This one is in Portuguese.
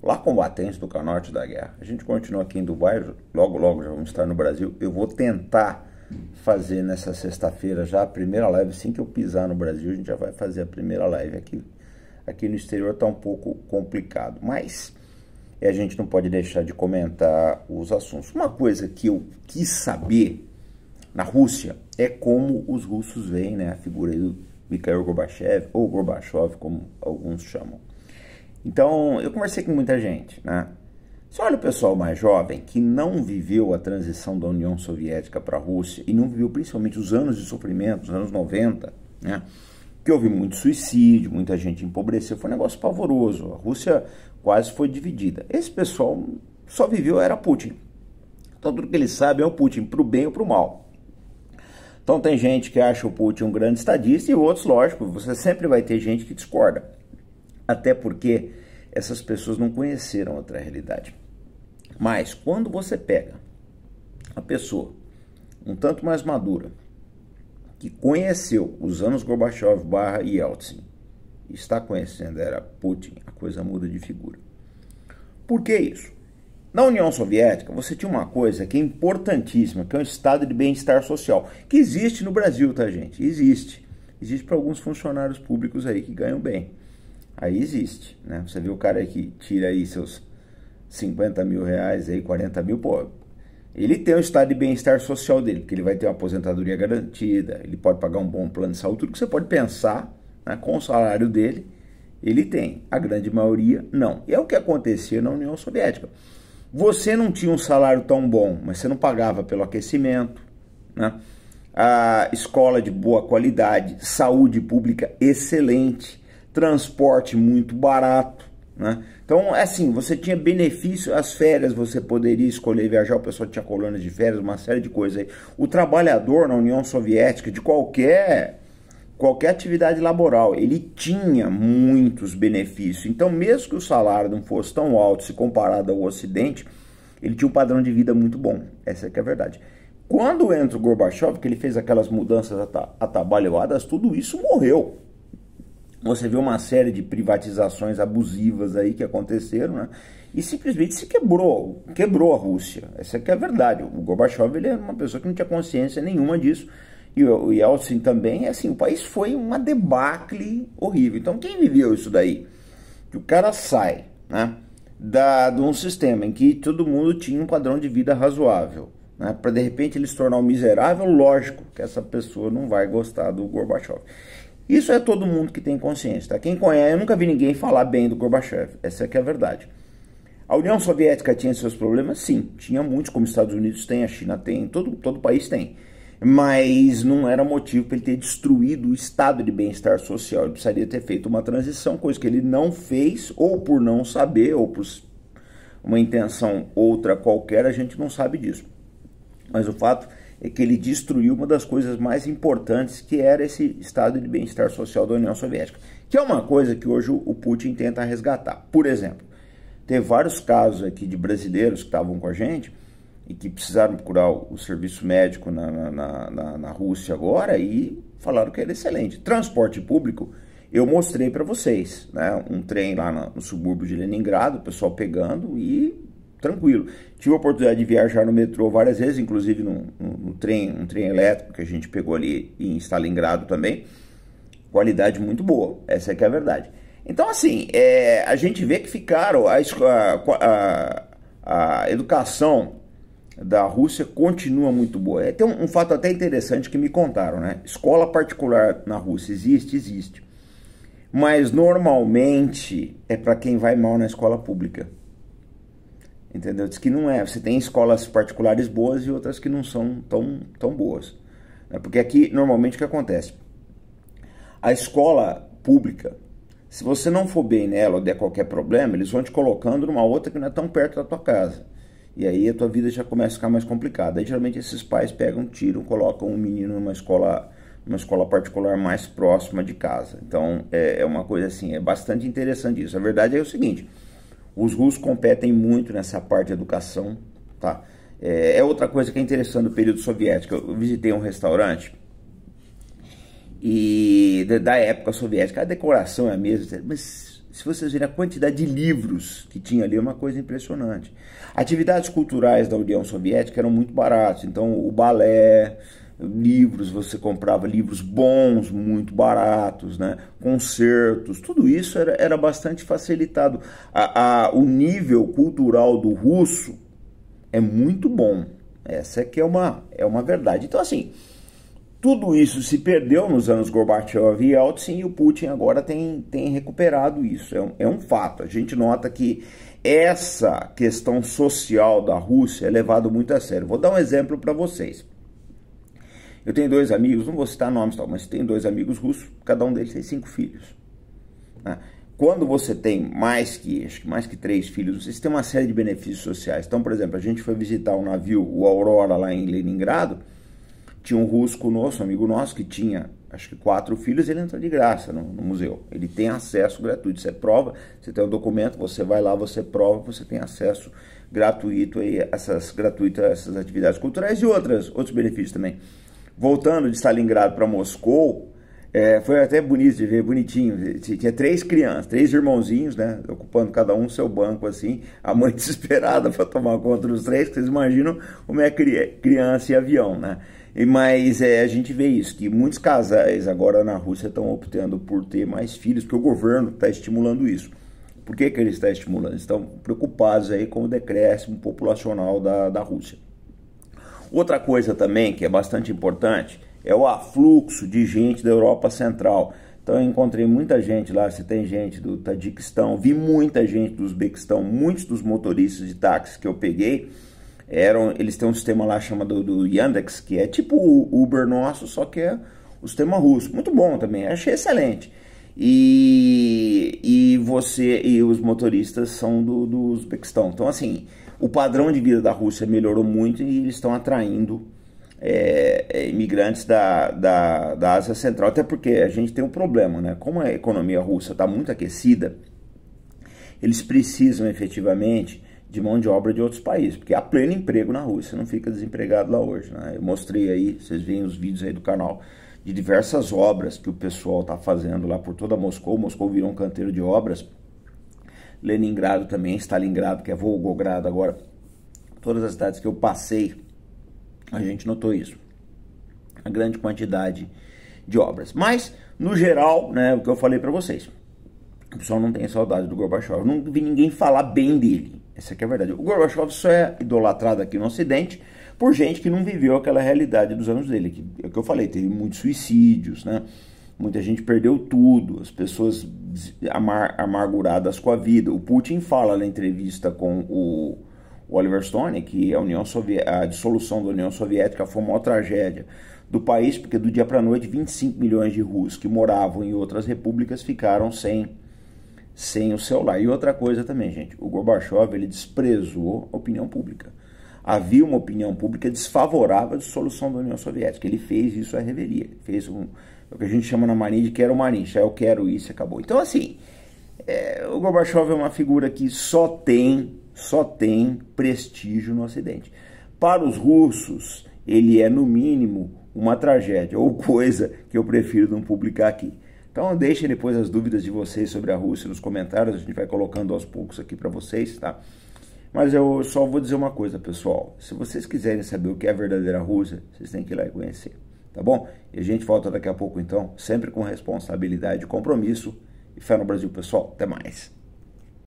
lá combatentes do Norte da guerra. A gente continua aqui em Dubai, logo logo já vamos estar no Brasil. Eu vou tentar fazer nessa sexta-feira já a primeira live. Assim que eu pisar no Brasil, a gente já vai fazer a primeira live aqui. Aqui no exterior está um pouco complicado, mas a gente não pode deixar de comentar os assuntos. Uma coisa que eu quis saber na Rússia é como os russos veem, né, a figura aí do Mikhail Gorbachev, ou Gorbachev, como alguns chamam. Então, eu conversei com muita gente, né? Você olha o pessoal mais jovem que não viveu a transição da União Soviética para a Rússia e não viveu principalmente os anos de sofrimento, os anos 90, né? Que houve muito suicídio, muita gente empobreceu, foi um negócio pavoroso. A Rússia quase foi dividida. Esse pessoal só viveu, era Putin. Então tudo que eles sabem é o Putin, para o bem ou para o mal. Então tem gente que acha o Putin um grande estadista e outros, lógico, você sempre vai ter gente que discorda. Até porque essas pessoas não conheceram outra realidade. Mas quando você pega a pessoa um tanto mais madura, que conheceu os anos Gorbachev / Yeltsin, está conhecendo era Putin, a coisa muda de figura. Por que isso? Na União Soviética, você tinha uma coisa que é importantíssima, que é um estado de bem-estar social, que existe no Brasil, tá, gente? Existe. Existe para alguns funcionários públicos aí que ganham bem. Aí existe, né? Você vê o cara aí que tira aí seus 50 mil reais, aí 40 mil, pô, ele tem um estado de bem-estar social dele, porque ele vai ter uma aposentadoria garantida, ele pode pagar um bom plano de saúde, tudo que você pode pensar, né, com o salário dele, ele tem. A grande maioria, não. E é o que acontecia na União Soviética. Você não tinha um salário tão bom, mas você não pagava pelo aquecimento, né? A escola de boa qualidade, saúde pública excelente, transporte muito barato, né? Então, assim, você tinha benefício, as férias você poderia escolher viajar, o pessoal tinha colônias de férias, uma série de coisas aí. O trabalhador na União Soviética, de qualquer atividade laboral, ele tinha muitos benefícios. Então, mesmo que o salário não fosse tão alto se comparado ao Ocidente, ele tinha um padrão de vida muito bom. Essa é que é a verdade. Quando entra o Gorbachev, que ele fez aquelas mudanças atabalhoadas, tudo isso morreu. Você vê uma série de privatizações abusivas aí que aconteceram, né? E simplesmente se quebrou a Rússia. Essa que é a verdade. O Gorbachev, ele é uma pessoa que não tinha consciência nenhuma disso. E o Yeltsin também, assim, o país foi uma debacle horrível. Então quem viveu isso daí? Que o cara sai, né, de um sistema em que todo mundo tinha um padrão de vida razoável, né, para de repente ele se tornar um miserável, lógico que essa pessoa não vai gostar do Gorbachev. Isso é todo mundo que tem consciência, tá? Quem conhece, eu nunca vi ninguém falar bem do Gorbachev, essa é que é a verdade. A União Soviética tinha seus problemas? Sim, tinha muitos, como os Estados Unidos tem, a China tem, todo país tem. Mas não era motivo para ele ter destruído o estado de bem-estar social. Ele precisaria ter feito uma transição, coisa que ele não fez, ou por não saber, ou por uma intenção outra qualquer, a gente não sabe disso. Mas o fato é que ele destruiu uma das coisas mais importantes, que era esse estado de bem-estar social da União Soviética, que é uma coisa que hoje o Putin tenta resgatar. Por exemplo, teve vários casos aqui de brasileiros que estavam com a gente e que precisaram procurar o serviço médico na Rússia agora e falaram que era excelente. Transporte público, eu mostrei para vocês, né? Um trem lá no subúrbio de Leningrado, o pessoal pegando e tranquilo. Tive a oportunidade de viajar no metrô várias vezes, inclusive um trem elétrico que a gente pegou ali em Stalingrado também. Qualidade muito boa, essa é que é a verdade. Então, assim, a gente vê que ficaram, a educação da Rússia continua muito boa. Tem um fato até interessante que me contaram, né? Escola particular na Rússia existe. Mas normalmente é para quem vai mal na escola pública. Entendeu? Diz que não é. Você tem escolas particulares boas e outras que não são tão boas. Porque aqui, normalmente, o que acontece? A escola pública, se você não for bem nela ou der qualquer problema, eles vão te colocando numa outra que não é tão perto da tua casa. E aí a tua vida já começa a ficar mais complicada. Aí geralmente esses pais pegam, tiram, colocam um menino numa escola particular mais próxima de casa. Então é uma coisa assim, é bastante interessante isso. A verdade é o seguinte, os russos competem muito nessa parte de educação, tá? É outra coisa que é interessante do período soviético. Eu visitei um restaurante e da época soviética, a decoração é a mesma, mas Se vocês verem a quantidade de livros que tinha ali, é uma coisa impressionante. Atividades culturais da União Soviética eram muito baratas, então o balé, livros, você comprava livros bons, muito baratos, né? Concertos, tudo isso era bastante facilitado. O nível cultural do russo é muito bom, essa aqui é uma verdade. Então assim, tudo isso se perdeu nos anos Gorbachev e Yeltsin, e o Putin agora tem recuperado isso, é um fato. A gente nota que essa questão social da Rússia é levada muito a sério. Vou dar um exemplo para vocês. Eu tenho 2 amigos, não vou citar nomes, mas tenho 2 amigos russos, cada um deles tem 5 filhos. Né? Quando você tem mais que 3 filhos, você tem uma série de benefícios sociais. Então, por exemplo, a gente foi visitar um navio, o Aurora, lá em Leningrado. Tinha um russo conosco, um amigo nosso, que tinha, acho que 4 filhos, ele entra de graça no museu. Ele tem acesso gratuito. Você prova, você tem um documento, você vai lá, você prova, você tem acesso gratuito a essas atividades culturais e outros benefícios também. Voltando de Stalingrado para Moscou, foi até bonito de ver, bonitinho. Tinha 3 crianças, 3 irmãozinhos, né, ocupando cada um seu banco, assim, a mãe desesperada para tomar conta dos 3, que vocês imaginam como é criança e avião, né? Mas a gente vê isso, que muitos casais agora na Rússia estão optando por ter mais filhos, porque o governo está estimulando isso. Por que ele está estimulando? Eles estão preocupados aí com o decréscimo populacional da Rússia. Outra coisa também que é bastante importante é o afluxo de gente da Europa Central. Então eu encontrei muita gente lá, você tem gente do Tajiquistão, vi muita gente do Uzbequistão, muitos dos motoristas de táxi que eu peguei, eles têm um sistema lá chamado do Yandex, que é tipo o Uber nosso, só que é o sistema russo. Muito bom também, achei excelente. E os motoristas são do Uzbequistão. Então assim, o padrão de vida da Rússia melhorou muito e eles estão atraindo imigrantes da Ásia Central. Até porque a gente tem um problema, né? Como a economia russa está muito aquecida, eles precisam efetivamente de mão de obra de outros países, porque há pleno emprego na Rússia, não fica desempregado lá hoje, né? Eu mostrei aí, vocês veem os vídeos aí do canal, de diversas obras que o pessoal está fazendo lá por toda Moscou. Moscou virou um canteiro de obras, Leningrado também, Stalingrado, que é Volgogrado agora, todas as cidades que eu passei, a gente notou isso, a grande quantidade de obras. Mas, no geral, né, o que eu falei para vocês, o pessoal não tem saudade do Gorbachev, não vi ninguém falar bem dele, essa aqui é a verdade. O Gorbachev só é idolatrado aqui no Ocidente por gente que não viveu aquela realidade dos anos dele, que é o que eu falei, teve muitos suicídios, né? Muita gente perdeu tudo, as pessoas amarguradas com a vida. O Putin fala na entrevista com o Oliver Stone que a dissolução da União Soviética foi a maior tragédia do país, porque do dia para a noite 25 milhões de russos que moravam em outras repúblicas ficaram sem o celular. E outra coisa também, gente, o Gorbachev, ele desprezou a opinião pública. Havia uma opinião pública desfavorável à dissolução da União Soviética. Ele fez isso à revelia. Ele fez o que a gente chama na Marinha de quero Marinha. Eu quero isso e acabou. Então, assim, o Gorbachev é uma figura que só tem prestígio no Ocidente. Para os russos, ele é, no mínimo, uma tragédia, ou coisa que eu prefiro não publicar aqui. Então deixem depois as dúvidas de vocês sobre a Rússia nos comentários, a gente vai colocando aos poucos aqui para vocês, tá? Mas eu só vou dizer uma coisa, pessoal, se vocês quiserem saber o que é a verdadeira Rússia, vocês têm que ir lá e conhecer, tá bom? E a gente volta daqui a pouco então, sempre com responsabilidade, compromisso e fé no Brasil, pessoal. Até mais!